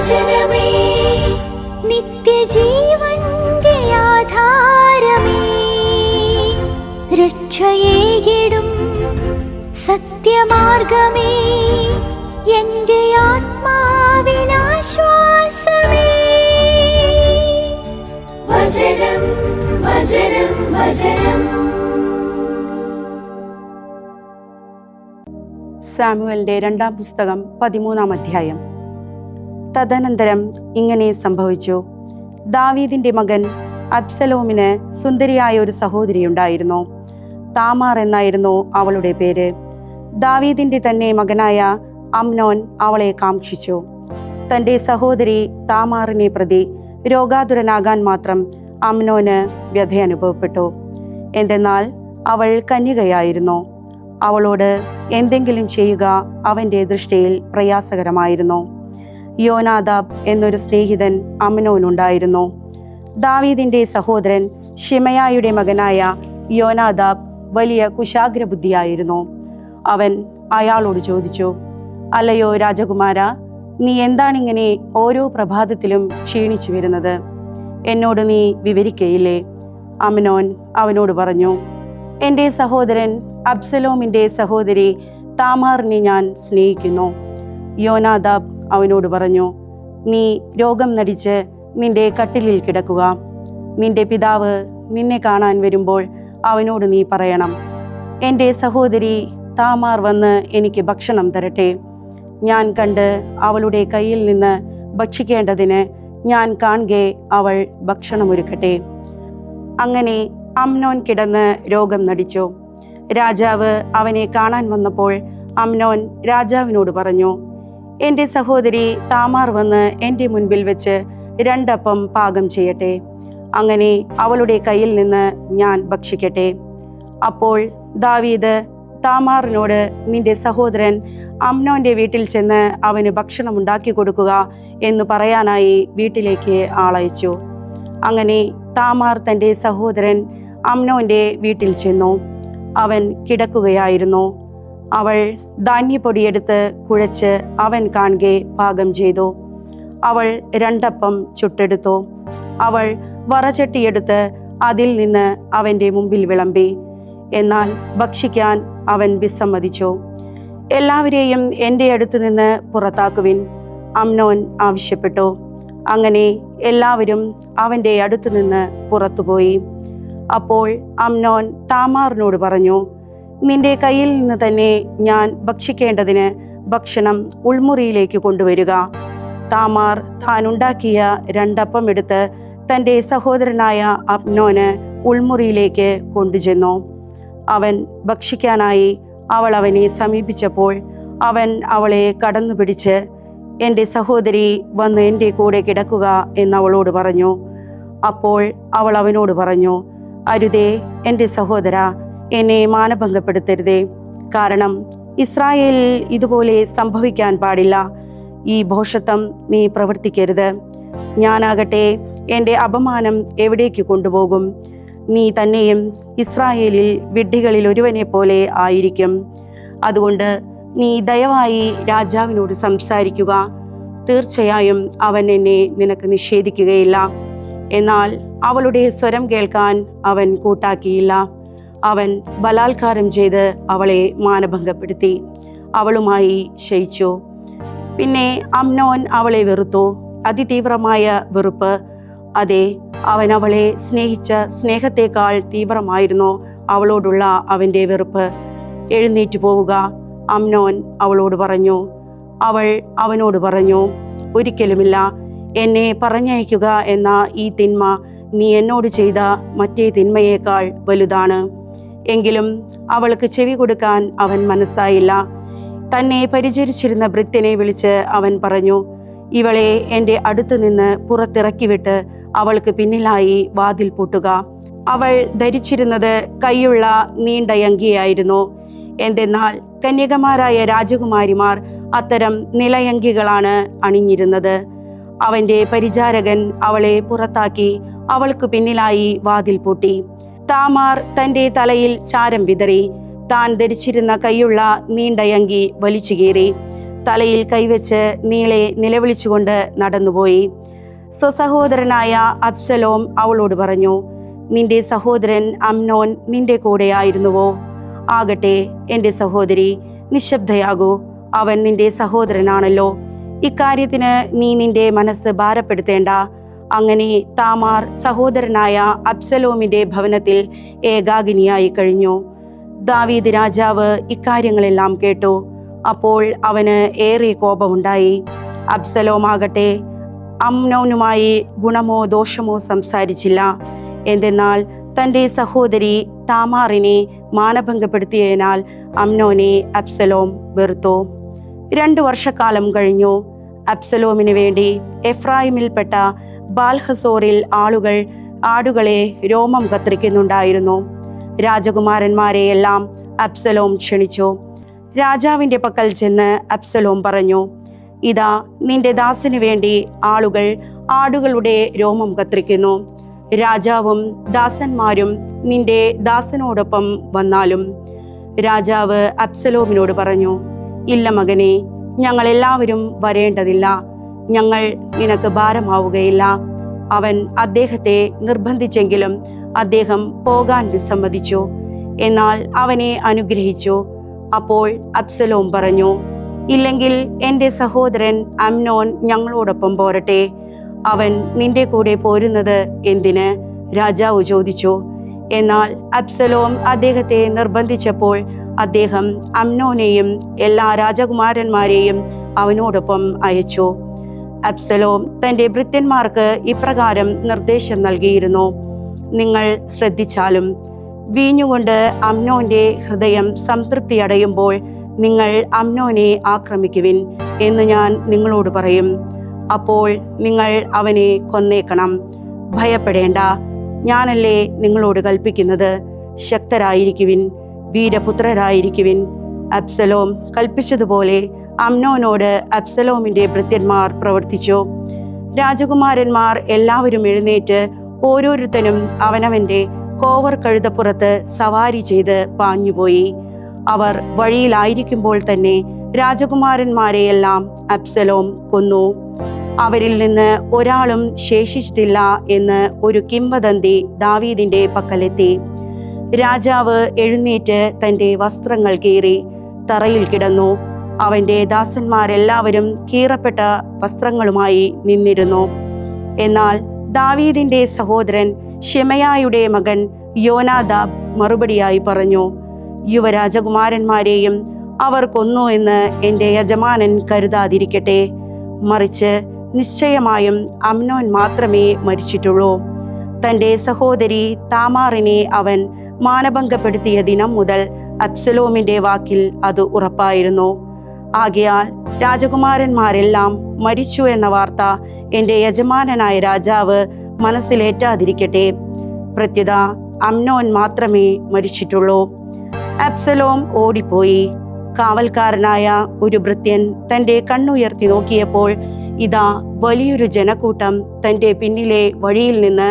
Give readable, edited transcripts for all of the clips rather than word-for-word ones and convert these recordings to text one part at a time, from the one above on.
വചനമേ നിത്യജീവന്റെ ആധാരമേ, രക്ഷയേകിടും സത്യമാർഗമേ, എന്റെ ആത്മാവിനാശ്വാസമേ. വചനം വചനം വചനം. സാമുവേലിന്റെ 2-ാം പുസ്തകം 13-ാം അധ്യായം. തദനന്തരം ഇങ്ങനെ സംഭവിച്ചു. ദാവീദിന്റെ മകൻ അബ്സലോമിന് സുന്ദരിയായ ഒരു സഹോദരിയുണ്ടായിരുന്നു. താമാർ എന്നായിരുന്നു അവളുടെ പേര്. ദാവീദിന്റെ തന്നെ മകനായ അമ്നോൻ അവളെ കാംക്ഷിച്ചു. തന്റെ സഹോദരി താമാറിനെ പ്രതി രോഗാതുരനാകാൻ മാത്രം അമ്നോന് വ്യഥയനുഭവപ്പെട്ടു. എന്തെന്നാൽ അവൾ കന്യകയായിരുന്നു. അവളോട് എന്തെങ്കിലും ചെയ്യുക അവൻ്റെ ദൃഷ്ടിയിൽ പ്രയാസകരമായിരുന്നു. യോനാദാബ് എന്നൊരു സ്നേഹിതൻ അമ്നോനുണ്ടായിരുന്നു. ദാവീദിന്റെ സഹോദരൻ ഷിമയായുടെ മകനായ യോനാദാബ് വലിയ കുശാഗ്രബുദ്ധിയായിരുന്നു. അവൻ അയാളോട് ചോദിച്ചു, അല്ലയോ രാജകുമാര, നീ എന്താണിങ്ങനെ ഓരോ പ്രഭാതത്തിലും ക്ഷീണിച്ചു വരുന്നത്? എന്നോട് നീ വിവരിക്കയില്ലേ? അമ്നോൻ അവനോട് പറഞ്ഞു, എൻ്റെ സഹോദരൻ അബ്സലോമിൻ്റെ സഹോദരി താമാറിനെ ഞാൻ സ്നേഹിക്കുന്നു. യോനാദാബ് അവനോട് പറഞ്ഞു, നീ രോഗം നടിച്ച് നിന്റെ കട്ടിലിൽ കിടക്കുക. നിന്റെ പിതാവ് നിന്നെ കാണാൻ വരുമ്പോൾ അവനോട് നീ പറയണം, എൻ്റെ സഹോദരി താമാർ വന്ന് എനിക്ക് ഭക്ഷണം തരട്ടെ. ഞാൻ കണ്ട് അവളുടെ കയ്യിൽ നിന്ന് ഭക്ഷിക്കേണ്ടതിന് ഞാൻ കാണെ അവൾ ഭക്ഷണമൊരുക്കട്ടെ. അങ്ങനെ അമ്നോൻ കിടന്ന് രോഗം നടിച്ചു. രാജാവ് അവനെ കാണാൻ വന്നപ്പോൾ അമ്നോൻ രാജാവിനോട് പറഞ്ഞു, എൻ്റെ സഹോദരി താമാർ വന്ന് എൻ്റെ മുൻപിൽ വെച്ച് 2 അപ്പം പാകം ചെയ്യട്ടെ. അങ്ങനെ അവളുടെ കയ്യിൽ നിന്ന് ഞാൻ ഭക്ഷിക്കട്ടെ. അപ്പോൾ ദാവീദ് താമാറിനോട്, നിന്റെ സഹോദരൻ അമ്നോന്റെ വീട്ടിൽ ചെന്ന് അവന് ഭക്ഷണം ഉണ്ടാക്കി കൊടുക്കുക എന്ന് പറയാനായി വീട്ടിലേക്ക് ആളയച്ചു. അങ്ങനെ താമാർ തൻ്റെ സഹോദരൻ അമ്നോന്റെ വീട്ടിൽ ചെന്നു. അവൻ കിടക്കുകയായിരുന്നു. അവൾ ധാന്യപ്പൊടിയെടുത്ത് കുഴച്ച് അവൻ കാണെ പാകം ചെയ്തു. അവൾ 2 അപ്പം ചുട്ടെടുത്തു. അവൾ വറചട്ടിയെടുത്ത് അതിൽ നിന്ന് അവൻ്റെ മുമ്പിൽ വിളമ്പി. എന്നാൽ ഭക്ഷിക്കാൻ അവൻ വിസമ്മതിച്ചു. എല്ലാവരെയും എൻ്റെ അടുത്ത് നിന്ന് പുറത്താക്കുവിൻ, അമ്നോൻ ആവശ്യപ്പെട്ടു. അങ്ങനെ എല്ലാവരും അവൻ്റെ അടുത്തു നിന്ന് പുറത്തുപോയി. അപ്പോൾ അമ്നോൻ താമാറിനോട് പറഞ്ഞു, നിന്റെ കയ്യിൽ നിന്ന് തന്നെ ഞാൻ ഭക്ഷിക്കേണ്ടതിന് ഭക്ഷണം ഉൾമുറിയിലേക്ക് കൊണ്ടുവരിക. താമാർ താൻ ഉണ്ടാക്കിയ 2 അപ്പം എടുത്ത് തൻ്റെ സഹോദരനായ അമ്നോന് ഉൾമുറിയിലേക്ക് കൊണ്ടുചെന്നു. അവൻ ഭക്ഷിക്കാനായി അവൾ അവനെ സമീപിച്ചപ്പോൾ അവൻ അവളെ കടന്നു പിടിച്ച്, എൻ്റെ സഹോദരി വന്ന് എൻ്റെ കൂടെ കിടക്കുക എന്നവളോട് പറഞ്ഞു. അപ്പോൾ അവൾ അവനോട് പറഞ്ഞു, അരുതേ എൻ്റെ സഹോദര, എന്നെ മാനഭംഗപ്പെടുത്തരുതേ. കാരണം ഇസ്രായേലിൽ ഇതുപോലെ സംഭവിക്കാൻ പാടില്ല. ഈ ഭോഷത്വം നീ പ്രവർത്തിക്കരുത്. ഞാനാകട്ടെ എൻ്റെ അപമാനം എവിടേക്ക് കൊണ്ടുപോകും? നീ തന്നെയും ഇസ്രായേലിൽ വിഡ്ഢികളിൽ ഒരുവനെ പോലെ ആയിരിക്കും. അതുകൊണ്ട് നീ ദയവായി രാജാവിനോട് സംസാരിക്കുക. തീർച്ചയായും അവൻ എന്നെ നിനക്ക് നിഷേധിക്കുകയില്ല. എന്നാൽ അവളുടെ സ്വരം കേൾക്കാൻ അവൻ കൂട്ടാക്കിയില്ല. അവൻ ബലാത്കാരം ചെയ്ത് അവളെ മാനഭംഗപ്പെടുത്തി അവളുമായി ശയിച്ചു. പിന്നെ അമ്നോൻ അവളെ വെറുത്തു, അതിതീവ്രമായ വെറുപ്പ്. അതെ, അവൻ അവളെ സ്നേഹിച്ച സ്നേഹത്തേക്കാൾ തീവ്രമായിരുന്നു അവളോടുള്ള അവൻ്റെ വെറുപ്പ്. എഴുന്നേറ്റ് പോവുക, അമ്നോൻ അവളോട് പറഞ്ഞു. അവൾ അവനോട് പറഞ്ഞു, ഒരിക്കലുമില്ല. എന്നെ പറഞ്ഞയക്കുക എന്ന ഈ തിന്മ നീ എന്നോട് ചെയ്ത മറ്റേ തിന്മയേക്കാൾ വലുതാണ്. എങ്കിലും അവൾക്ക് ചെവി കൊടുക്കാൻ അവൻ മനസ്സായില്ല. തന്നെ പരിചരിച്ചിരുന്ന ഭൃത്യനെ വിളിച്ച് അവൻ പറഞ്ഞു, ഇവളെ എൻ്റെ അടുത്ത് നിന്ന് പുറത്തിറക്കി വിട്ട് അവൾക്ക് പിന്നിലായി വാതിൽ പൂട്ടുക. അവൾ ധരിച്ചിരുന്നത് കൈയുള്ള നീണ്ട അങ്കിയായിരുന്നു. എന്തെന്നാൽ കന്യകമാരായ രാജകുമാരിമാർ അത്തരം നിലയങ്കികളാണ് അണിഞ്ഞിരുന്നത്. അവൻ്റെ പരിചാരകൻ അവളെ പുറത്താക്കി അവൾക്ക് പിന്നിലായി വാതിൽ പൂട്ടി. താമാർ തൻ്റെ തലയിൽ ചാരം വിതറി താൻ ധരിച്ചിരുന്ന കൈയുള്ള നീണ്ടയങ്കി വലിച്ചു കീറി. തലയിൽ കൈവച്ച് നീളെ നിലവിളിച്ചുകൊണ്ട് നടന്നുപോയി. സ്വസഹോദരനായ അബ്സലോം അവളോട് പറഞ്ഞു, നിന്റെ സഹോദരൻ അമ്നോൻ നിന്റെ കൂടെയായിരുന്നുവോ? ആകട്ടെ എൻ്റെ സഹോദരി, നിശബ്ദയാകൂ, അവൻ നിന്റെ സഹോദരനാണല്ലോ. ഇക്കാര്യത്തിന് നീ നിന്റെ മനസ്സ് ഭാരപ്പെടുത്തേണ്ട. അങ്ങനെ താമാർ സഹോദരനായ അബ്സലോമിന്റെ ഭവനത്തിൽ ഏകാകിനിയായി കഴിഞ്ഞു. ദാവീദ് രാജാവ് ഇക്കാര്യങ്ങളെല്ലാം കേട്ടു. അപ്പോൾ അവന് ഏറെ കോപമുണ്ടായി. അബ്സലോമാകട്ടെ അമ്നോനുമായി ഗുണമോ ദോഷമോ സംസാരിച്ചില്ല. എന്തെന്നാൽ തൻ്റെ സഹോദരി താമാറിനെ മാനഭംഗപ്പെടുത്തിയതിനാൽ അമ്നോനെ അബ്സലോം വെറുത്തു. 2 വർഷക്കാലം കഴിഞ്ഞു. അബ്സലോമിന് വേണ്ടി എഫ്രായിമിൽപ്പെട്ട ബാൽഹസോറിൽ ആടുകളെ രോമം കത്രിക്കുന്നുണ്ടായിരുന്നു. രാജകുമാരന്മാരെയെല്ലാം അബ്സലോം ക്ഷണിച്ചു. രാജാവിൻ്റെ പക്കൽ ചെന്ന് അബ്സലോം പറഞ്ഞു, ഇതാ നിന്റെ ദാസന് വേണ്ടി ആടുകളുടെ രോമം കത്രിക്കുന്നു. രാജാവും ദാസന്മാരും നിന്റെ ദാസനോടൊപ്പം വന്നാലും. രാജാവ് അബ്സലോമിനോട് പറഞ്ഞു, ഇല്ല മകനെ, ഞങ്ങൾ എല്ലാവരും വരേണ്ടതില്ല. ഞങ്ങൾ നിനക്ക് ഭാരമാവുകയില്ല. അവൻ അദ്ദേഹത്തെ നിർബന്ധിച്ചെങ്കിലും അദ്ദേഹം പോകാൻ വിസമ്മതിച്ചു. എന്നാൽ അവനെ അനുഗ്രഹിച്ചു. അപ്പോൾ അബ്സലോം പറഞ്ഞു, ഇല്ലെങ്കിൽ എൻ്റെ സഹോദരൻ അമ്നോൻ ഞങ്ങളോടൊപ്പം പോരട്ടെ. അവൻ നിന്റെ കൂടെ പോരുന്നത് എന്തിന്? രാജാവ് ചോദിച്ചു. എന്നാൽ അബ്സലോം അദ്ദേഹത്തെ നിർബന്ധിച്ചപ്പോൾ അദ്ദേഹം അമ്നോനെയും എല്ലാ രാജകുമാരന്മാരെയും അവനോടൊപ്പം അയച്ചു. അബ്സലോം തൻ്റെ ഭൃത്യന്മാർക്ക് ഇപ്രകാരം നിർദ്ദേശം നൽകിയിരുന്നു, നിങ്ങൾ ശ്രദ്ധിച്ചാലും വീഞ്ഞുകൊണ്ട് അമ്നോന്റെ ഹൃദയം സംതൃപ്തി അടയുമ്പോൾ നിങ്ങൾ അമ്നോനെ ആക്രമിക്കുവിൻ എന്ന് ഞാൻ നിങ്ങളോട് പറയും. അപ്പോൾ നിങ്ങൾ അവനെ കൊന്നേക്കണം. ഭയപ്പെടേണ്ട, ഞാനല്ലേ നിങ്ങളോട് കൽപ്പിക്കുന്നത്. ശക്തരായിരിക്കുവിൻ, വീരപുത്രരായിരിക്കുവിൻ. അബ്സലോം കൽപ്പിച്ചതുപോലെ അമ്നോനോട് അബ്സലോമിന്റെ ഭൃത്യന്മാർ പ്രവർത്തിച്ചു. രാജകുമാരന്മാർ എല്ലാവരും എഴുന്നേറ്റ് ഓരോരുത്തനും അവനവന്റെ കോവർ കഴുതപ്പുറത്ത് സവാരി ചെയ്ത് പാഞ്ഞുപോയി. അവർ വഴിയിലായിരിക്കുമ്പോൾ തന്നെ രാജകുമാരന്മാരെയെല്ലാം അബ്സലോം കൊന്നു. അവരിൽ നിന്ന് ഒരാളും ശേഷിച്ചിട്ടില്ല എന്ന് ഒരു കിംവദന്തി ദാവീദിന്റെ പക്കലെത്തി. രാജാവ് എഴുന്നേറ്റ് തൻ്റെ വസ്ത്രങ്ങൾ കീറി തറയിൽ കിടന്നു. അവൻ്റെ ദാസന്മാരെല്ലാവരും കീറപ്പെട്ട വസ്ത്രങ്ങളുമായി നിന്നിരുന്നു. എന്നാൽ ദാവീദിന്റെ സഹോദരൻ ഷിമയായുടെ മകൻ യോനാദാബ് മറുപടിയായി പറഞ്ഞു, യുവരാജകുമാരന്മാരെയും അവർ കൊന്നു എന്ന് എൻ്റെ യജമാനൻ കരുതാതിരിക്കട്ടെ. മറിച്ച് നിശ്ചയമായും അമ്നോൻ മാത്രമേ മരിച്ചിട്ടുള്ളൂ. തൻ്റെ സഹോദരി താമാറിനെ അവൻ മാനഭംഗപ്പെടുത്തിയ ദിനം മുതൽ അബ്സലോമിന്റെ വാക്കിൽ അത് ഉറപ്പായിരുന്നു. ആകയാൽ രാജകുമാരന്മാരെല്ലാം മരിച്ചു എന്ന വാർത്ത എൻ്റെ യജമാനനായ രാജാവ് മനസ്സിലേറ്റാതിരിക്കട്ടെ. പ്രത്യുത അമ്നോൻ മാത്രമേ മരിച്ചിട്ടുള്ളൂ. അബ്സലോം ഓടിപ്പോയി. കാവൽക്കാരനായ ഒരു ഭൃത്യൻ തൻ്റെ കണ്ണുയർത്തി നോക്കിയപ്പോൾ ഇതാ വലിയൊരു ജനക്കൂട്ടം തൻ്റെ പിന്നിലെ വഴിയിൽ നിന്ന്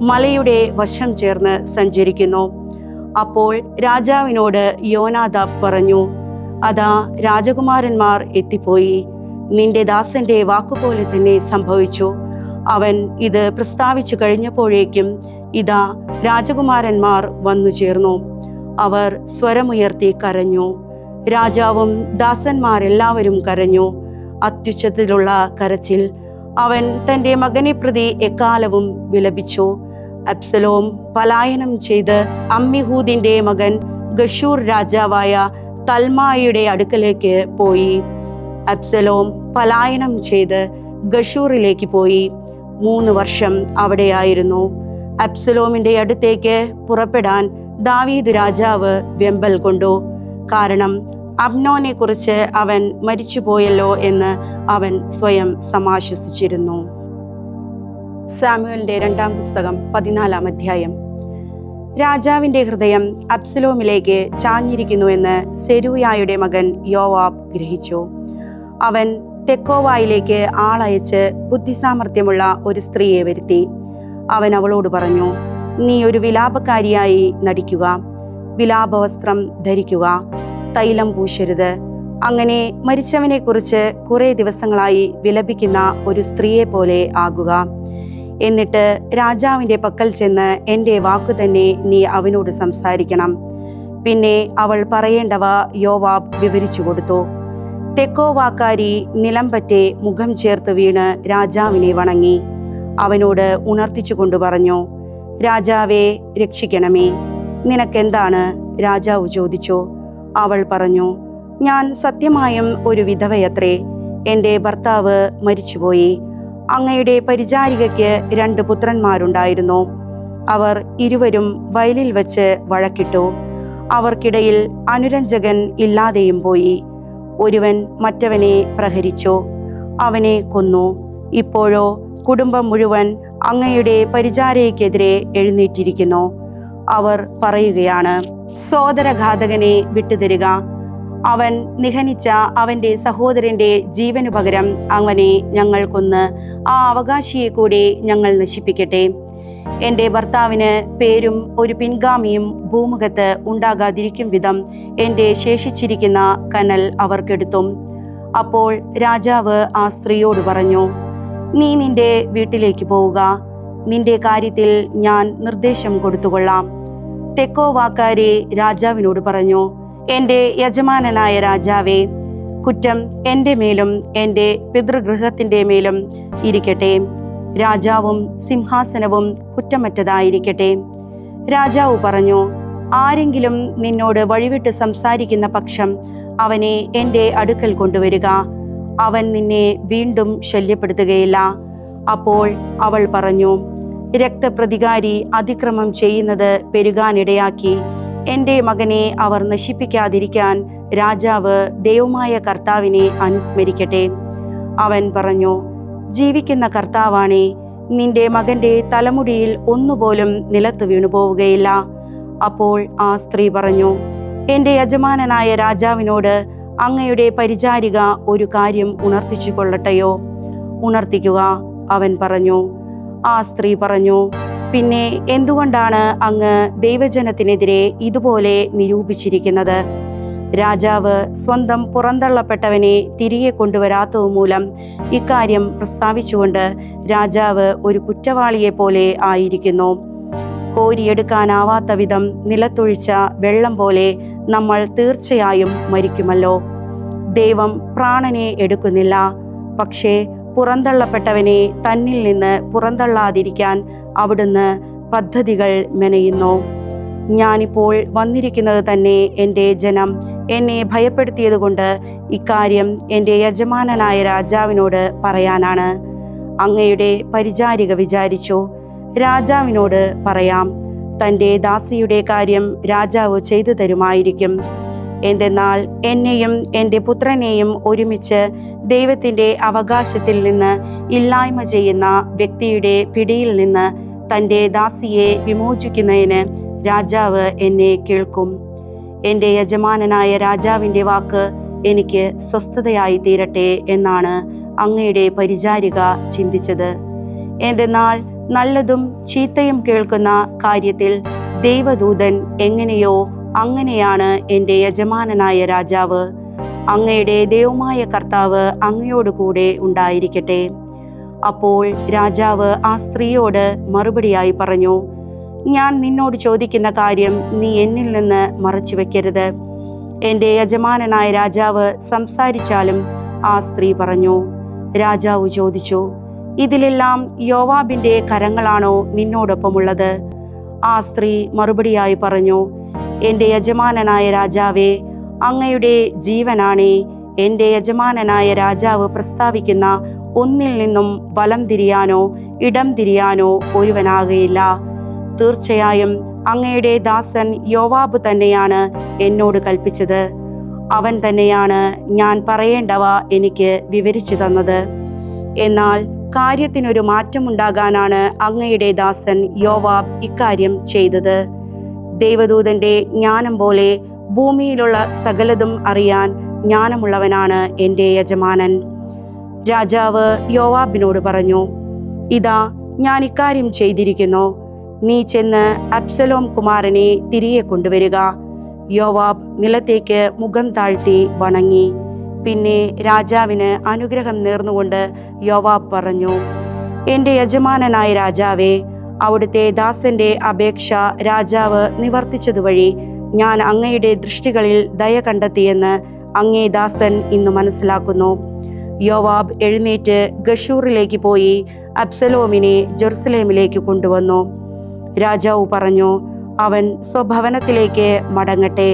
മലയുടെ വശം ചേർന്ന് സഞ്ചരിക്കുന്നു. അപ്പോൾ രാജാവിനോട് യോനാദാബ് പറഞ്ഞു, അതാ രാജകുമാരന്മാർ എത്തിപ്പോയി. നിന്റെ ദാസന്റെ വാക്കുപോലെ തന്നെ സംഭവിച്ചു. അവൻ ഇത് പ്രസ്താവിച്ചു കഴിഞ്ഞപ്പോഴേക്കും ഇതാ രാജകുമാരന്മാർ വന്നു ചേർന്നു. അവർ സ്വരമുയർത്തി കരഞ്ഞു. രാജാവും ദാസന്മാരെല്ലാവരും കരഞ്ഞു. അത്യുച്ചത്തിലുള്ള കരച്ചിൽ. അവൻ തൻ്റെ മകനെ പ്രതി എക്കാലവും വിലപിച്ചു. അബ്സലോം പലായനം ചെയ്ത് അമ്മിഹൂദിന്റെ മകൻ ഗശൂർ രാജാവായ തൽമായിയുടെ അടുക്കലേക്ക് പോയി. അബ്സലോം പലായനം ചെയ്ത് ഗശൂറിലേക്ക് പോയി 3 വർഷം അവിടെയായിരുന്നു. അബ്സലോമിന്റെ അടുത്തേക്ക് പുറപ്പെടാൻ ദാവീദ് രാജാവ് വെമ്പൽ കൊണ്ടു. കാരണം അമ്നോനെ കുറിച്ച് അവൻ മരിച്ചുപോയല്ലോ എന്ന് അവൻ സ്വയം സമാശ്വസിച്ചിരുന്നു. സാമുവേലിന്റെ 2-ാം പുസ്തകം 14-ാം അധ്യായം. രാജാവിന്റെ ഹൃദയം അബ്സലോമിലേക്ക് ചാഞ്ഞിരിക്കുന്നുവെന്ന് സെരൂയായുടെ മകൻ യോവാബ് ഗ്രഹിച്ചു. അവൻ തെക്കോവായിലേക്ക് ആളയച്ച് ബുദ്ധിസാമർഥ്യമുള്ള ഒരു സ്ത്രീയെ വരുത്തി. അവൻ അവളോട് പറഞ്ഞു, നീ ഒരു വിലാപക്കാരിയായി നടിക്കുക, വിലാപവസ്ത്രം ധരിക്കുക, തൈലം പൂശരുത്, അങ്ങനെ മരിച്ചവനെക്കുറിച്ച് കുറേ ദിവസങ്ങളായി വിലപിക്കുന്ന ഒരു സ്ത്രീയെ പോലെ ആകുക. എന്നിട്ട് രാജാവിൻ്റെ പക്കൽ ചെന്ന് എൻ്റെ വാക്കു തന്നെ നീ അവനോട് സംസാരിക്കണം. പിന്നെ അവൾ പറയേണ്ടവ യോവാബ് വിവരിച്ചു കൊടുത്തു. തെക്കോവാക്കാരി നിലംപറ്റെ മുഖം ചേർത്ത് വീണ് രാജാവിനെ വണങ്ങി. അവനോട് ഉണർത്തിച്ചുകൊണ്ട് പറഞ്ഞു, രാജാവേ, രക്ഷിക്കണമേ. നിനക്കെന്താണ്? രാജാവ് ചോദിച്ചു. അവൾ പറഞ്ഞു, ഞാൻ സത്യമായും ഒരു വിധവയത്രേ. എൻ്റെ ഭർത്താവ് മരിച്ചുപോയി. അങ്ങയുടെ പരിചാരികയ്ക്ക് 2 പുത്രന്മാരുണ്ടായിരുന്നു. അവർ ഇരുവരും വയലിൽ വച്ച് വഴക്കിട്ടു. അവർക്കിടയിൽ അനുരഞ്ജകൻ ഇല്ലാതെയും പോയി. ഒരുവൻ മറ്റവനെ പ്രഹരിച്ചു, അവനെ കൊന്നു. ഇപ്പോഴോ കുടുംബം മുഴുവൻ അങ്ങയുടെ പരിചാരകയ്ക്കെതിരെ എഴുന്നേറ്റിരിക്കുന്നു. അവർ പറയുകയാണ്, സോദരഘാതകനെ വിട്ടുതരിക. അവൻ നിഹനിച്ച അവൻ്റെ സഹോദരൻ്റെ ജീവനു പകരം അവനെ ഞങ്ങൾ കൊന്ന് ആ അവകാശിയെ കൂടി ഞങ്ങൾ നശിപ്പിക്കട്ടെ. എൻ്റെ ഭർത്താവിന് പേരും ഒരു പിൻഗാമിയും ഭൂമുഖത്ത് ഉണ്ടാകാതിരിക്കും വിധം എൻ്റെ ശേഷിച്ചിരിക്കുന്ന കനൽ അവർ കെടുത്തും. അപ്പോൾ രാജാവ് ആ സ്ത്രീയോട് പറഞ്ഞു, നീ നിന്റെ വീട്ടിലേക്ക് പോവുക. നിന്റെ കാര്യത്തിൽ ഞാൻ നിർദ്ദേശം കൊടുത്തുകൊള്ളാം. തെക്കോവാക്കാരി രാജാവിനോട് പറഞ്ഞു, എൻ്റെ യജമാനനായ രാജാവേ, കുറ്റം എൻ്റെ മേലും എൻ്റെ പിതൃഗൃഹത്തിൻ്റെ മേലും ഇരിക്കട്ടെ. രാജാവും സിംഹാസനവും കുറ്റമറ്റതായിരിക്കട്ടെ. രാജാവ് പറഞ്ഞു, ആരെങ്കിലും നിന്നോട് വഴിവിട്ട് സംസാരിക്കുന്ന പക്ഷം അവനെ എൻ്റെ അടുക്കൽ കൊണ്ടുവരിക. അവൻ നിന്നെ വീണ്ടും ശല്യപ്പെടുത്തുകയില്ല. അപ്പോൾ അവൾ പറഞ്ഞു, രക്തപ്രതികാരി അതിക്രമം ചെയ്യുന്നത് പെരുകാനിടയാക്കി എൻ്റെ മകനെ അവർ നശിപ്പിക്കാതിരിക്കാൻ രാജാവ് ദൈവമായ കർത്താവിനെ അനുസ്മരിക്കട്ടെ. അവൻ പറഞ്ഞു, ജീവിക്കുന്ന കർത്താവാണേ, നിന്റെ മകൻ്റെ തലമുടിയിൽ ഒന്നുപോലും നിലത്ത് വീണുപോവുകയില്ല. അപ്പോൾ ആ സ്ത്രീ പറഞ്ഞു, എൻ്റെ യജമാനനായ രാജാവിനോട് അങ്ങയുടെ പരിചാരിക ഒരു കാര്യം ഉണർത്തിച്ചു കൊള്ളട്ടെയോ? ഉണർത്തിക്കുക, അവൻ പറഞ്ഞു. ആ സ്ത്രീ പറഞ്ഞു, പിന്നെ എന്തുകൊണ്ടാണ് അങ്ങ് ദൈവജനത്തിനെതിരെ ഇതുപോലെ നിരൂപിച്ചിരിക്കുന്നത്? രാജാവ് സ്വന്തം പുറന്തള്ളപ്പെട്ടവനെ തിരികെ കൊണ്ടുവരാത്തതുമൂലം ഇക്കാര്യം പ്രസ്താവിച്ചുകൊണ്ട് രാജാവ് ഒരു കുറ്റവാളിയെ പോലെ ആയിരിക്കുന്നു. കോരിയെടുക്കാനാവാത്ത വിധം നിലത്തൊഴിച്ച വെള്ളം പോലെ നമ്മൾ തീർച്ചയായും മരിക്കുമല്ലോ. ദൈവം പ്രാണനെ എടുക്കുന്നില്ല, പക്ഷേ പുറന്തള്ളപ്പെട്ടവനെ തന്നിൽ നിന്ന് പുറന്തള്ളാതിരിക്കാൻ അവിടുന്ന് പദ്ധതികൾ മെനയുന്നു. ഞാനിപ്പോൾ വന്നിരിക്കുന്നത് തന്നെ എൻ്റെ ജനം എന്നെ ഭയപ്പെടുത്തിയതുകൊണ്ട് ഇക്കാര്യം എൻ്റെ യജമാനനായ രാജാവിനോട് പറയാനാണ്. അങ്ങയുടെ പരിചാരിക വിചാരിച്ചു, രാജാവിനോട് പറയാം, തൻ്റെ ദാസിയുടെ കാര്യം രാജാവ് ചെയ്തു തരുമായിരിക്കും. എന്തെന്നാൽ എന്നെയും എൻ്റെ പുത്രനെയും ഒരുമിച്ച് ദൈവത്തിൻ്റെ അവകാശത്തിൽ നിന്ന് ഇല്ലായ്മ ചെയ്യുന്ന വ്യക്തിയുടെ പിടിയിൽ നിന്ന് തൻ്റെ ദാസിയെ വിമോചിക്കുന്നതിന് രാജാവ് എന്നെ കേൾക്കും. എൻ്റെ യജമാനനായ രാജാവിൻ്റെ വാക്ക് എനിക്ക് സ്വസ്ഥതയായി തീരട്ടെ എന്നാണ് അങ്ങയുടെ പരിചാരിക ചിന്തിച്ചത്. എന്തെന്നാൽ നല്ലതും ചീത്തയും കേൾക്കുന്ന കാര്യത്തിൽ ദൈവദൂതൻ എങ്ങനെയോ അങ്ങനെയാണ് എൻ്റെ യജമാനനായ രാജാവ്. അങ്ങയുടെ ദൈവമായ കർത്താവ് അങ്ങയോട് കൂടെ ഉണ്ടായിരിക്കട്ടെ. അപ്പോൾ രാജാവ് ആ സ്ത്രീയോട് മറുപടിയായി പറഞ്ഞു, ഞാൻ നിന്നോട് ചോദിക്കുന്ന കാര്യം നീ എന്നിൽ നിന്ന് മറച്ചു വെക്കരുത്. എൻ്റെ യജമാനനായ രാജാവ് സംസാരിച്ചാലും. ആ സ്ത്രീ പറഞ്ഞു. രാജാവ് ചോദിച്ചു, ഇതിലെല്ലാം യോവാബിൻ്റെ കരങ്ങളാണോ നിന്നോടൊപ്പമുള്ളത്? ആ സ്ത്രീ മറുപടിയായി പറഞ്ഞു, എൻ്റെ യജമാനനായ രാജാവേ, അങ്ങയുടെ ജീവനാണേ, എൻ്റെ യജമാനനായ രാജാവ് പ്രസ്താവിക്കുന്ന ഒന്നിൽ നിന്നും വലം തിരിയാനോ ഇടം തിരിയാനോ ഒരുവനാകയില്ല. തീർച്ചയായും അങ്ങയുടെ ദാസൻ യോവാബ് തന്നെയാണ് എന്നോട് കൽപ്പിച്ചത്. അവൻ തന്നെയാണ് ഞാൻ പറയേണ്ടവ എനിക്ക് വിവരിച്ചു തന്നത്. എന്നാൽ കാര്യത്തിനൊരു മാറ്റമുണ്ടാകാനാണ് അങ്ങയുടെ ദാസൻ യോവാബ് ഇക്കാര്യം ചെയ്തത്. ദൈവദൂതൻ്റെ ജ്ഞാനം പോലെ ഭൂമിയിലുള്ള സകലതും അറിയാൻ ജ്ഞാനമുള്ളവനാണ് എൻ്റെ യജമാനൻ. രാജാവ് യോവാബിനോട് പറഞ്ഞു, ഇതാ ഞാൻ ഇക്കാര്യം ചെയ്തിരിക്കുന്നു. നീ ചെന്ന് അബ്സലോം കുമാരനെ തിരികെ കൊണ്ടുവരിക. യോവാബ് നിലത്തേക്ക് മുഖം താഴ്ത്തി വണങ്ങി. പിന്നെ രാജാവിന് അനുഗ്രഹം നേർന്നുകൊണ്ട് യോവാബ് പറഞ്ഞു, എൻ്റെ യജമാനനായ രാജാവേ, അവിടുത്തെ ദാസന്റെ അപേക്ഷ രാജാവ് നിവർത്തിച്ചതുവഴി ഞാൻ അങ്ങയുടെ ദൃഷ്ടികളിൽ ദയ കണ്ടെത്തിയെന്ന് അങ്ങേ ദാസൻ ഇന്ന് മനസ്സിലാക്കുന്നു. യോവാബ് എഴുന്നേറ്റ് ഗശൂറിലേക്ക് പോയി അബ്സലോമിനെ ജെറുസലേമിലേക്ക് കൊണ്ടുവന്നു. രാജാവ് പറഞ്ഞു, അവൻ സ്വഭവനത്തിലേക്ക് മടങ്ങട്ടെ,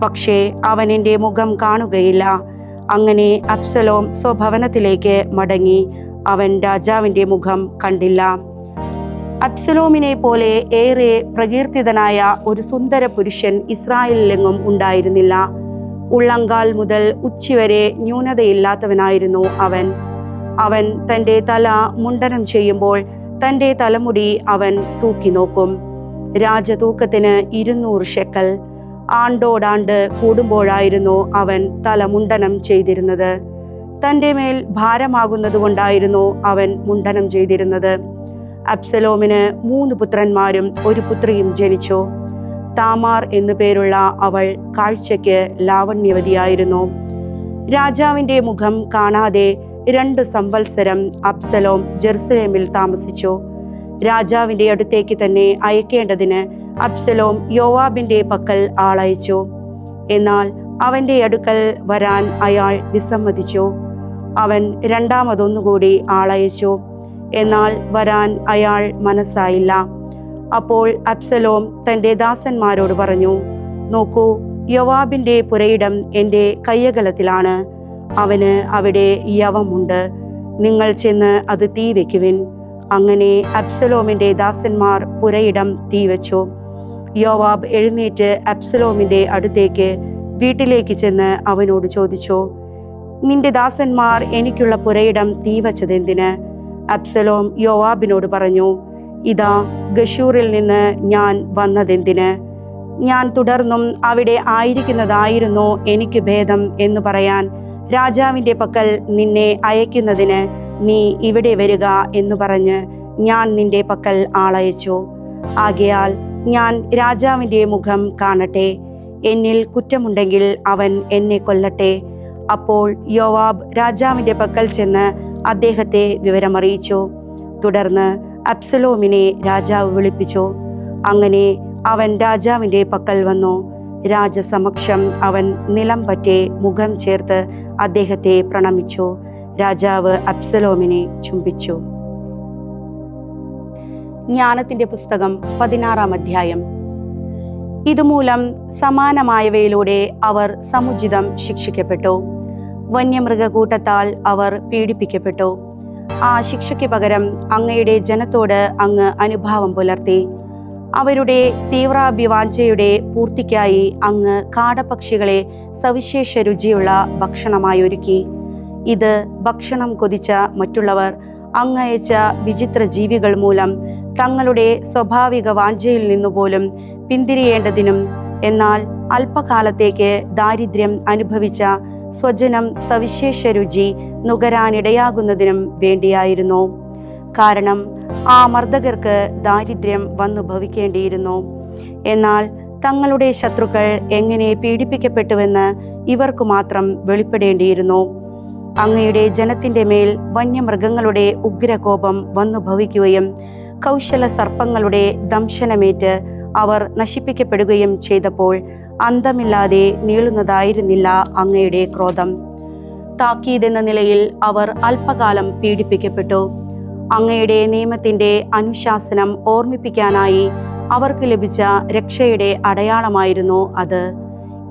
പക്ഷേ അവൻ എൻ്റെ മുഖം കാണുകയില്ല. അങ്ങനെ അബ്സലോം സ്വഭവനത്തിലേക്ക് മടങ്ങി. അവൻ രാജാവിൻ്റെ മുഖം കണ്ടില്ല. അബ്സലോമിനെ പോലെ ഏറെ പ്രകീർത്തിതനായ ഒരു സുന്ദര പുരുഷൻ ഇസ്രായേലിലെങ്ങും ഉണ്ടായിരുന്നില്ല. ഉള്ളങ്കാൽ മുതൽ ഉച്ചിവരെ ന്യൂനതയില്ലാത്തവനായിരുന്നു അവൻ. അവൻ തൻ്റെ തല മുണ്ടനം ചെയ്യുമ്പോൾ തൻ്റെ തലമുടി അവൻ തൂക്കി നോക്കും. രാജതൂക്കത്തിന് 200 ഷെക്കൽ. ആണ്ടോടാണ്ട് കൂടുമ്പോഴായിരുന്നു അവൻ തല മുണ്ടനം ചെയ്തിരുന്നത്. തൻ്റെ മേൽ ഭാരമാകുന്നതുകൊണ്ടായിരുന്നു അവൻ മുണ്ടനം ചെയ്തിരുന്നത്. അബ്സലോമിന് 3 പുത്രന്മാരും 1 പുത്രിയും ജനിച്ചു. താമാർ എന്നു പേരുള്ള അവൾ കാഴ്ചയ്ക്ക് ലാവണ്യവതിയായിരുന്നു. രാജാവിൻ്റെ മുഖം കാണാതെ 2 സംവത്സരം അബ്സലോം ജെറുസലേമിൽ താമസിച്ചു. രാജാവിൻ്റെ അടുത്തേക്ക് തന്നെ അയക്കേണ്ടതിന് അബ്സലോം യോവാബിൻ്റെ പക്കൽ ആളയച്ചു. എന്നാൽ അവൻ്റെ അടുക്കൽ വരാൻ അയാൾ വിസമ്മതിച്ചു. അവൻ രണ്ടാമതൊന്നുകൂടി ആളയച്ചു. എന്നാൽ വരാൻ അയാൾ മനസ്സായില്ല. അപ്പോൾ അബ്സലോം തൻ്റെ ദാസന്മാരോട് പറഞ്ഞു, നോക്കൂ, യോവാബിൻ്റെ പുരയിടം എൻ്റെ കയ്യകലത്തിലാണ്. അവന് അവിടെ യവമുണ്ട്. നിങ്ങൾ ചെന്ന് അത് തീ വയ്ക്കുവിൻ. അങ്ങനെ അബ്സലോമിൻ്റെ ദാസന്മാർ പുരയിടം തീവച്ചു. യോവാബ് എഴുന്നേറ്റ് അബ്സലോമിൻ്റെ അടുത്തേക്ക് വീട്ടിലേക്ക് ചെന്ന് അവനോട് ചോദിച്ചു, നിന്റെ ദാസന്മാർ എനിക്കുള്ള പുരയിടം തീവച്ചതെന്തിന്? അബ്സലോം യോവാബിനോട് പറഞ്ഞു, ഇതാ ഗശൂറിൽ നിന്ന് ഞാൻ വന്നതെന്തിന്? ഞാൻ തുടർന്നും അവിടെ ആയിരിക്കുന്നതായിരുന്നു എനിക്ക് ഭേദം എന്ന് പറയാൻ രാജാവിൻ്റെ പക്കൽ നിന്നെ അയക്കുന്നതിന് നീ ഇവിടെ വരിക എന്ന് പറഞ്ഞ് ഞാൻ നിന്റെ പക്കൽ ആളയച്ചു. ആകയാൽ ഞാൻ രാജാവിൻ്റെ മുഖം കാണട്ടെ. എന്നിൽ കുറ്റമുണ്ടെങ്കിൽ അവൻ എന്നെ കൊല്ലട്ടെ. അപ്പോൾ യോവാബ് രാജാവിൻ്റെ പക്കൽ ചെന്ന് അദ്ദേഹത്തെ വിവരമറിയിച്ചു. തുടർന്ന് അബ്സലോമിനെ രാജാവ് വിളിപ്പിച്ചു. അങ്ങനെ അവൻ രാജാവിൻ്റെ പക്കൽ വന്നു. രാജസമക്ഷം അവൻ നിലം പറ്റെ മുഖം ചേർത്ത് അദ്ദേഹത്തെ പ്രണമിച്ചു. രാജാവ് അബ്സലോമിനെ ചുംബിച്ചു. ജ്ഞാനത്തിൻ്റെ പുസ്തകം 16-ാം അധ്യായം. ഇതുമൂലം സമാനമായവയിലൂടെ അവർ സമുചിതം ശിക്ഷിക്കപ്പെട്ടു. വന്യമൃഗക്കൂട്ടത്താൽ അവർ പീഡിപ്പിക്കപ്പെട്ടു. ആ ശിക്ഷയ്ക്ക് പകരം അങ്ങയുടെ ജനത്തോട് അങ്ങ് അനുഭാവം പുലർത്തി. അവരുടെ തീവ്രാഭിവാഞ്ചയുടെ പൂർത്തിക്കായി അങ്ങ് കാടപക്ഷികളെ സവിശേഷ രുചിയുള്ള ഭക്ഷണമായി ഒരുക്കി. ഇത് ഭക്ഷണം കൊതിച്ച മറ്റുള്ളവർ അങ്ങയച്ച വിചിത്ര ജീവികൾ മൂലം തങ്ങളുടെ സ്വാഭാവിക വാഞ്ചയിൽ നിന്നുപോലും പിന്തിരിയേണ്ടതിനും, എന്നാൽ അല്പകാലത്തേക്ക് ദാരിദ്ര്യം അനുഭവിച്ച സ്വജനം സവിശേഷ രുചി നുകരാനിടയാകുന്നതിനും വേണ്ടിയായിരുന്നു. കാരണം ആ മർദ്ദകർക്ക് ദാരിദ്ര്യം വന്നു ഭവിക്കേണ്ടിയിരുന്നു. എന്നാൽ തങ്ങളുടെ ശത്രുക്കൾ എങ്ങനെ പീഡിപ്പിക്കപ്പെട്ടുവെന്ന് ഇവർക്ക് മാത്രം വെളിപ്പെടേണ്ടിയിരുന്നു. അങ്ങയുടെ ജനത്തിൻ്റെ മേൽ വന്യമൃഗങ്ങളുടെ ഉഗ്രകോപം വന്നു ഭവിക്കുകയും കൗശല സർപ്പങ്ങളുടെ ദംശനമേറ്റ് അവർ നശിപ്പിക്കപ്പെടുകയും ചെയ്തപ്പോൾ അന്തമില്ലാതെ നീളുന്നതായിരുന്നില്ല അങ്ങയുടെ ക്രോധം. താക്കീതെന്ന നിലയിൽ അവർ അല്പകാലം പീഡിപ്പിക്കപ്പെട്ടു. അങ്ങയുടെ നിയമത്തിൻ്റെ അനുശാസനം ഓർമ്മിപ്പിക്കാനായി അവർക്ക് ലഭിച്ച രക്ഷയുടെ അടയാളമായിരുന്നു അത്.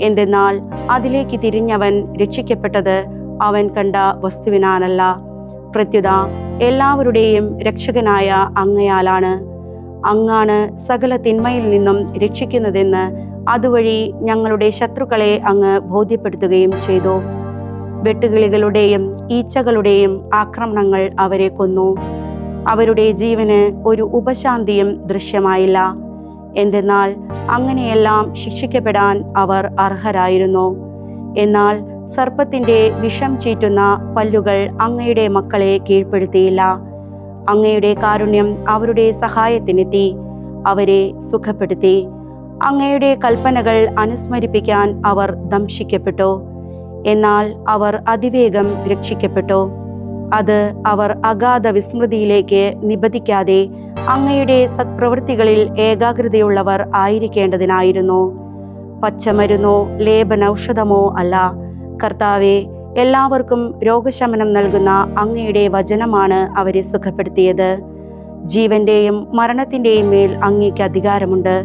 എന്തെന്നാൽ അതിലേക്ക് തിരിഞ്ഞവൻ രക്ഷിക്കപ്പെട്ടത് അവൻ കണ്ട വസ്തുവിനാലല്ല, പ്രത്യുത എല്ലാവരുടെയും രക്ഷകനായ അങ്ങയാലാണ്. അങ്ങാണ് സകല തിന്മയിൽ നിന്നും രക്ഷിക്കുന്നതെന്ന് അതുവഴി ഞങ്ങളുടെ ശത്രുക്കളെ അങ്ങ് ബോധ്യപ്പെടുത്തുകയും ചെയ്തു. വെട്ടുകിളികളുടെയും ഈച്ചകളുടെയും ആക്രമണങ്ങൾ അവരെ കൊന്നു. അവരുടെ ജീവന് ഒരു ഉപശാന്തിയും ദൃശ്യമായില്ല. എന്തെന്നാൽ അങ്ങനെയെല്ലാം ശിക്ഷിക്കപ്പെടാൻ അവർ അർഹരായിരുന്നു. എന്നാൽ സർപ്പത്തിൻ്റെ വിഷം ചീറ്റുന്ന പല്ലുകൾ അങ്ങയുടെ മക്കളെ കീഴ്പ്പെടുത്തിയില്ല. അങ്ങയുടെ കാരുണ്യം അവരുടെ സഹായത്തിനെത്തി, അവരെ സുഖപ്പെടുത്തി. അങ്ങയുടെ കൽപ്പനകൾ അനുസ്മരിപ്പിക്കാൻ അവർ ദംശിക്കപ്പെട്ടു. എന്നാൽ അവർ അതിവേഗം രക്ഷിക്കപ്പെട്ടു. അത് അവർ അഗാധ വിസ്മൃതിയിലേക്ക് നിബദിക്കാതെ അങ്ങയുടെ സത്പ്രവൃത്തികളിൽ ഏകാഗ്രതയുള്ളവർ ആയിരിക്കേണ്ടതിനായിരുന്നു. പച്ചമരുന്നോ ലേപനൌഷധമോ അല്ല, കർത്താവെ, എല്ലാവർക്കും രോഗശമനം നൽകുന്ന അങ്ങയുടെ വചനമാണ് അവരെ സുഖപ്പെടുത്തിയത്. ജീവന്റെയും മരണത്തിൻ്റെയും മേൽ അങ്ങേക്ക് അധികാരമുണ്ട്.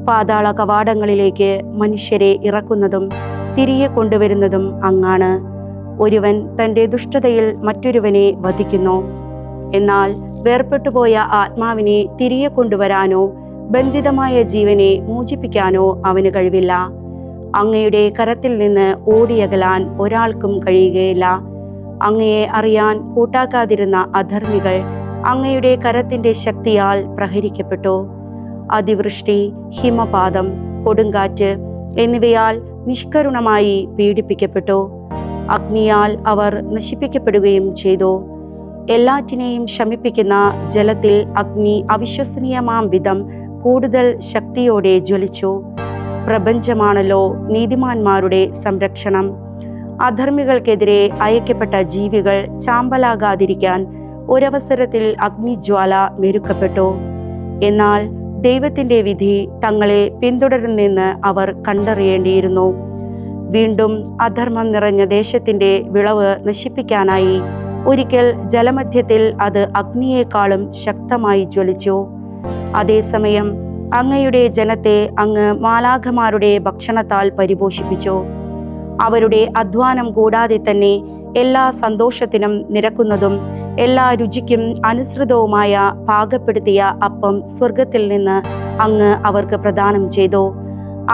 പാതാള കവാടങ്ങളിലേക്ക് മനുഷ്യരെ ഇറക്കുന്നതും തിരികെ കൊണ്ടുവരുന്നതും അങ്ങാണ്. ഒരുവൻ തൻ്റെ ദുഷ്ടതയിൽ മറ്റൊരുവനെ വധിക്കുന്നു. എന്നാൽ വേർപെട്ടുപോയ ആത്മാവിനെ തിരികെ കൊണ്ടുവരാനോ ബന്ധിതമായ ജീവനെ മോചിപ്പിക്കാനോ അവന് കഴിവില്ല. അങ്ങയുടെ കരത്തിൽ നിന്ന് ഓടിയകലാൻ ഒരാൾക്കും കഴിയുകയില്ല. അങ്ങയെ അറിയാൻ കൂട്ടാക്കാതിരുന്ന അധർമ്മികൾ അങ്ങയുടെ കരത്തിൻ്റെ ശക്തിയാൽ പ്രഹരിക്കപ്പെട്ടു. അതിവൃഷ്ടി, ഹിമപാതം, കൊടുങ്കാറ്റ് എന്നിവയാൽ നിഷ്കരുണമായി പീഡിപ്പിക്കപ്പെട്ടു. അഗ്നിയാൽ അവർ നശിപ്പിക്കപ്പെടുകയും ചെയ്തു. എല്ലാറ്റിനെയും ശമിപ്പിക്കുന്ന ജലത്തിൽ അഗ്നി അവിശ്വസനീയമാം വിധം കൂടുതൽ ശക്തിയോടെ ജ്വലിച്ചു. പ്രപഞ്ചമാണല്ലോ നീതിമാന്മാരുടെ സംരക്ഷണം. അധർമ്മികൾക്കെതിരെ അയക്കപ്പെട്ട ജീവികൾ ചാമ്പലാകാതിരിക്കാൻ ഒരവസരത്തിൽ അഗ്നിജ്വാല മെരുക്കപ്പെട്ടു. എന്നാൽ ദൈവത്തിൻ്റെ വിധി തങ്ങളെ പിന്തുടരുന്നെന്ന് അവർ കണ്ടറിയേണ്ടിയിരുന്നു. വീണ്ടും അധർമ്മം നിറഞ്ഞ ദേശത്തിൻ്റെ വിളവ് നശിപ്പിക്കാനായി ഒരിക്കൽ ജലമധ്യത്തിൽ അത് അഗ്നിയേക്കാളും ശക്തമായി ജ്വലിച്ചു. അതേസമയം അങ്ങയുടെ ജനത്തെ അങ്ങ് മാലാഖമാരുടെ ഭക്ഷണത്താൽ പരിപോഷിപ്പിച്ചു. അവരുടെ അധ്വാനം കൂടാതെ തന്നെ എല്ലാ സന്തോഷത്തിനും നിരക്കുന്നതും എല്ലാ രുചിക്കും അനുസൃതവുമായ പാകപ്പെടുത്തിയ അപ്പം സ്വർഗത്തിൽ നിന്ന് അങ്ങ് അവർക്ക് പ്രദാനം ചെയ്തു.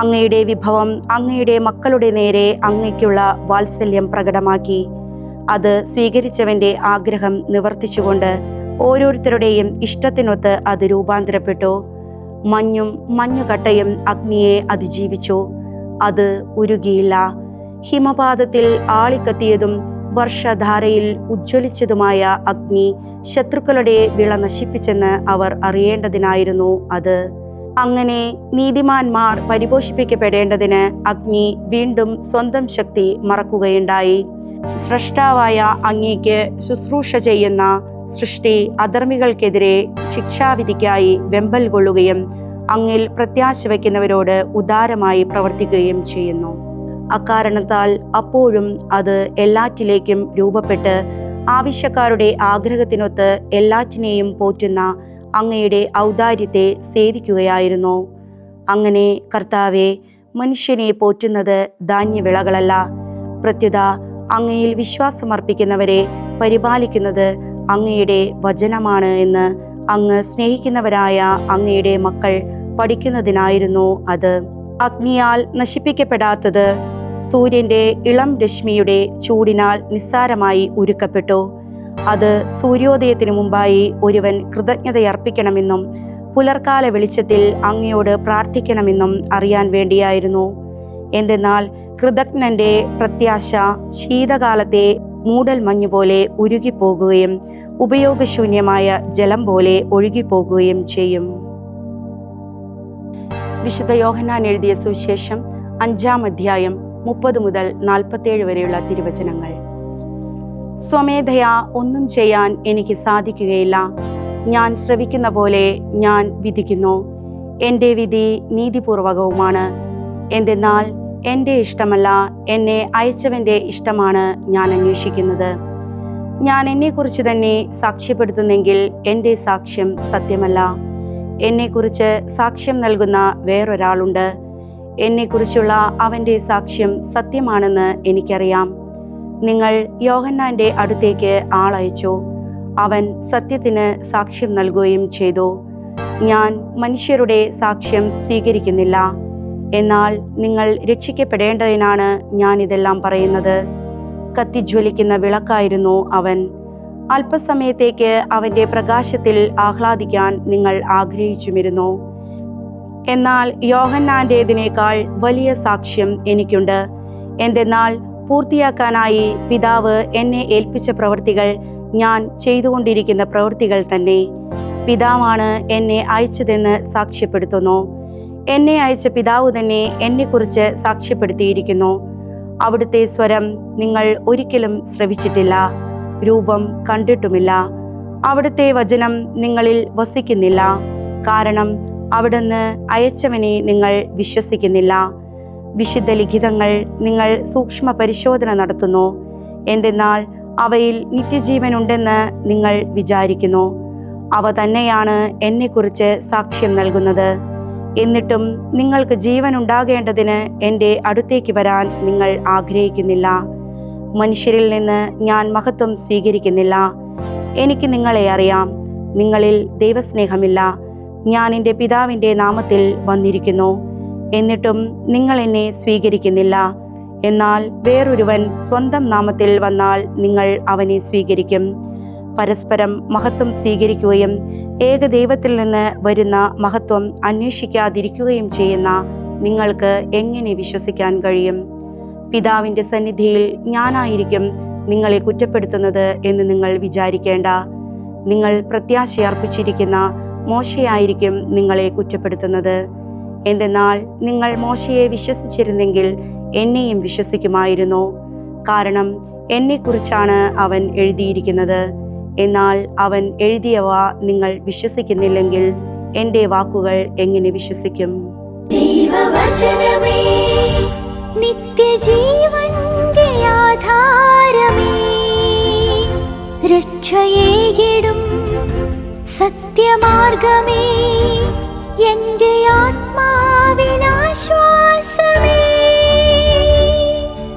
അങ്ങയുടെ വിഭവം അങ്ങയുടെ മക്കളുടെ നേരെ അങ്ങയ്ക്കുള്ള വാത്സല്യം പ്രകടമാക്കി. അത് സ്വീകരിച്ചവൻ്റെ ആഗ്രഹം നിവർത്തിച്ചുകൊണ്ട് ഓരോരുത്തരുടെയും ഇഷ്ടത്തിനൊത്ത് അത് രൂപാന്തരപ്പെട്ടു. മഞ്ഞും മഞ്ഞുകട്ടയും അഗ്നിയെ അതിജീവിച്ചു. അത് ഉരുകിയില്ല. ഹിമപാതത്തിൽ ആളിക്കത്തിയതും വർഷധാരയിൽ ഉജ്ജ്വലിച്ചതുമായ അഗ്നി ശത്രുക്കളുടെ വിള നശിപ്പിച്ചെന്ന് അവർ അറിയേണ്ടതിനായിരുന്നു അത്. അങ്ങനെ നീതിമാന്മാർ പരിപോഷിപ്പിക്കപ്പെടേണ്ടതിന് അഗ്നി വീണ്ടും സ്വന്തം ശക്തി മറക്കുകയുണ്ടായി. സ്രഷ്ടാവായ അങ്ങേക്ക് ശുശ്രൂഷ ചെയ്യുന്ന സൃഷ്ടി അധർമ്മികൾക്കെതിരെ ശിക്ഷാവിധിക്കായി വെമ്പൽ കൊള്ളുകയും അങ്ങിൽ പ്രത്യാശ വയ്ക്കുന്നവരോട് ഉദാരമായി പ്രവർത്തിക്കുകയും ചെയ്യുന്നു. അക്കാരണത്താൽ അപ്പോഴും അത് എല്ലാറ്റിലേക്കും രൂപപ്പെട്ട് ആവശ്യക്കാരുടെ ആഗ്രഹത്തിനൊത്ത് എല്ലാറ്റിനെയും പോറ്റുന്ന അങ്ങയുടെ ഔദാര്യത്തെ സേവിക്കുകയായിരുന്നു. അങ്ങനെ കർത്താവെ, മനുഷ്യനെ പോറ്റുന്നത് ധാന്യവിളകളല്ല, പ്രത്യുത അങ്ങയിൽ വിശ്വാസമർപ്പിക്കുന്നവരെ പരിപാലിക്കുന്നത് അങ്ങയുടെ വചനമാണ് എന്ന് അങ്ങ് സ്നേഹിക്കുന്നവരായ അങ്ങയുടെ മക്കൾ പഠിക്കുന്നതിനായിരുന്നു അത്. അഗ്നിയാൽ നശിപ്പിക്കപ്പെടാത്തത് സൂര്യന്റെ ഇളം രശ്മിയുടെ ചൂടിനാൽ നിസ്സാരമായി ഉരുക്കപ്പെട്ടു. അത് സൂര്യോദയത്തിനു മുമ്പായി ഒരുവൻ കൃതജ്ഞതയർപ്പിക്കണമെന്നും പുലർക്കാല വെളിച്ചത്തിൽ അങ്ങയോട് പ്രാർത്ഥിക്കണമെന്നും അറിയാൻ വേണ്ടിയായിരുന്നു. എന്തെന്നാൽ കൃതജ്ഞന്റെ പ്രത്യാശ ശീതകാലത്തെ മൂടൽ മഞ്ഞുപോലെ ഉരുകിപ്പോകുകയും ഉപയോഗശൂന്യമായ ജലം പോലെ ഒഴുകിപ്പോകുകയും ചെയ്യും. വിശുദ്ധ യോഹന്നാൻ എഴുതിയ സുവിശേഷം 5-ാം അധ്യായം 30 മുതൽ 47 വരെയുള്ള തിരുവചനങ്ങൾ. സ്വമേധയാ ഒന്നും ചെയ്യാൻ എനിക്ക് സാധിക്കുകയില്ല. ഞാൻ ശ്രവിക്കുന്ന പോലെ ഞാൻ വിധിക്കുന്നു. എൻ്റെ വിധി നീതിപൂർവകവുമാണ്. എന്തെന്നാൽ എൻ്റെ ഇഷ്ടമല്ല, എന്നെ അയച്ചവൻ്റെ ഇഷ്ടമാണ് ഞാൻ അന്വേഷിക്കുന്നത്. ഞാൻ എന്നെക്കുറിച്ച് തന്നെ സാക്ഷ്യപ്പെടുത്തുന്നെങ്കിൽ എൻ്റെ സാക്ഷ്യം സത്യമല്ല. എന്നെക്കുറിച്ച് സാക്ഷ്യം നൽകുന്ന വേറൊരാളുണ്ട്. എന്നെക്കുറിച്ചുള്ള അവൻ്റെ സാക്ഷ്യം സത്യമാണെന്ന് എനിക്കറിയാം. നിങ്ങൾ യോഹന്നാൻ്റെ അടുത്തേക്ക് ആളയച്ചു. അവൻ സത്യത്തിന് സാക്ഷ്യം നൽകുകയും ചെയ്തു. ഞാൻ മനുഷ്യരുടെ സാക്ഷ്യം സ്വീകരിക്കുന്നില്ല. എന്നാൽ നിങ്ങൾ രക്ഷിക്കപ്പെടേണ്ടതിനാണ് ഞാൻ ഇതെല്ലാം പറയുന്നത്. കത്തിജ്വലിക്കുന്ന വിളക്കായിരുന്നു അവൻ. അല്പസമയത്തേക്ക് അവൻ്റെ പ്രകാശത്തിൽ ആഹ്ലാദിക്കാൻ നിങ്ങൾ ആഗ്രഹിച്ചുമിരുന്നു. എന്നാൽ യോഹന്നാൻ്റേതിനേക്കാൾ വലിയ സാക്ഷ്യം എനിക്കുണ്ട്. എന്തെന്നാൽ പൂർത്തിയാക്കാനായി പിതാവ് എന്നെ ഏൽപ്പിച്ച പ്രവൃത്തികൾ ഞാൻ ചെയ്തുകൊണ്ടിരിക്കുന്ന പ്രവൃത്തികൾ തന്നെ. പിതാവാണ് എന്നെ അയച്ചതെന്ന് സാക്ഷ്യപ്പെടുത്തുന്നു. എന്നെ അയച്ച പിതാവ് തന്നെ എന്നെക്കുറിച്ച് സാക്ഷ്യപ്പെടുത്തിയിരിക്കുന്നു. അവിടുത്തെ സ്വരം നിങ്ങൾ ഒരിക്കലും ശ്രവിച്ചിട്ടില്ല, രൂപം കണ്ടിട്ടുമില്ല. അവിടുത്തെ വചനം നിങ്ങളിൽ വസിക്കുന്നില്ല, കാരണം അവിടുന്ന് അയച്ചവനെ നിങ്ങൾ വിശ്വസിക്കുന്നില്ല. വിശുദ്ധ ലിഖിതങ്ങൾ നിങ്ങൾ സൂക്ഷ്മ പരിശോധന നടത്തുന്നു, എന്തെന്നാൽ അവയിൽ നിത്യജീവനുണ്ടെന്ന് നിങ്ങൾ വിചാരിക്കുന്നു. അവ തന്നെയാണ് എന്നെക്കുറിച്ച് സാക്ഷ്യം നൽകുന്നത്. എന്നിട്ടും നിങ്ങൾക്ക് ജീവൻ ഉണ്ടാകേണ്ടതിന് എൻ്റെ അടുത്തേക്ക് വരാൻ നിങ്ങൾ ആഗ്രഹിക്കുന്നില്ല. മനുഷ്യരിൽ നിന്ന് ഞാൻ മഹത്വം സ്വീകരിക്കുന്നില്ല. എനിക്ക് നിങ്ങളെ അറിയാം, നിങ്ങളിൽ ദൈവസ്നേഹമില്ല. ഞാൻ എൻ്റെ പിതാവിൻ്റെ നാമത്തിൽ വന്നിരിക്കുന്നു, എന്നിട്ടും നിങ്ങൾ എന്നെ സ്വീകരിക്കുന്നില്ല. എന്നാൽ വേറൊരുവൻ സ്വന്തം നാമത്തിൽ വന്നാൽ നിങ്ങൾ അവനെ സ്വീകരിക്കും. പരസ്പരം മഹത്വം സ്വീകരിക്കുകയും ഏകദൈവത്തിൽ നിന്ന് വരുന്ന മഹത്വം അന്വേഷിക്കാതിരിക്കുകയും ചെയ്യുന്ന നിങ്ങൾക്ക് എങ്ങനെ വിശ്വസിക്കാൻ കഴിയും? പിതാവിൻ്റെ സന്നിധിയിൽ ഞാനായിരിക്കും നിങ്ങളെ കുറ്റപ്പെടുത്തുന്നത് എന്ന് നിങ്ങൾ വിചാരിക്കേണ്ട. നിങ്ങൾ പ്രത്യാശയർപ്പിച്ചിരിക്കുന്ന മോശയായിരിക്കും നിങ്ങളെ കുറ്റപ്പെടുത്തുന്നത്. എന്തെന്നാൽ നിങ്ങൾ മോശയെ വിശ്വസിച്ചിരുന്നെങ്കിൽ എന്നെയും വിശ്വസിക്കുമായിരുന്നു, കാരണം എന്നെക്കുറിച്ചാണ് അവൻ എഴുതിയിരിക്കുന്നത്. എന്നാൽ അവൻ എഴുതിയവ നിങ്ങൾ വിശ്വസിക്കുന്നില്ലെങ്കിൽ എൻ്റെ വാക്കുകൾ എങ്ങനെ വിശ്വസിക്കും? ദൈവവചനമേ, നിത്യജീവന്റെ ആധാരമേ, രക്ഷയേകിടും സത്യമാർഗമേ, എൻ്റെ ആത്മാവിനാശ്വാസം.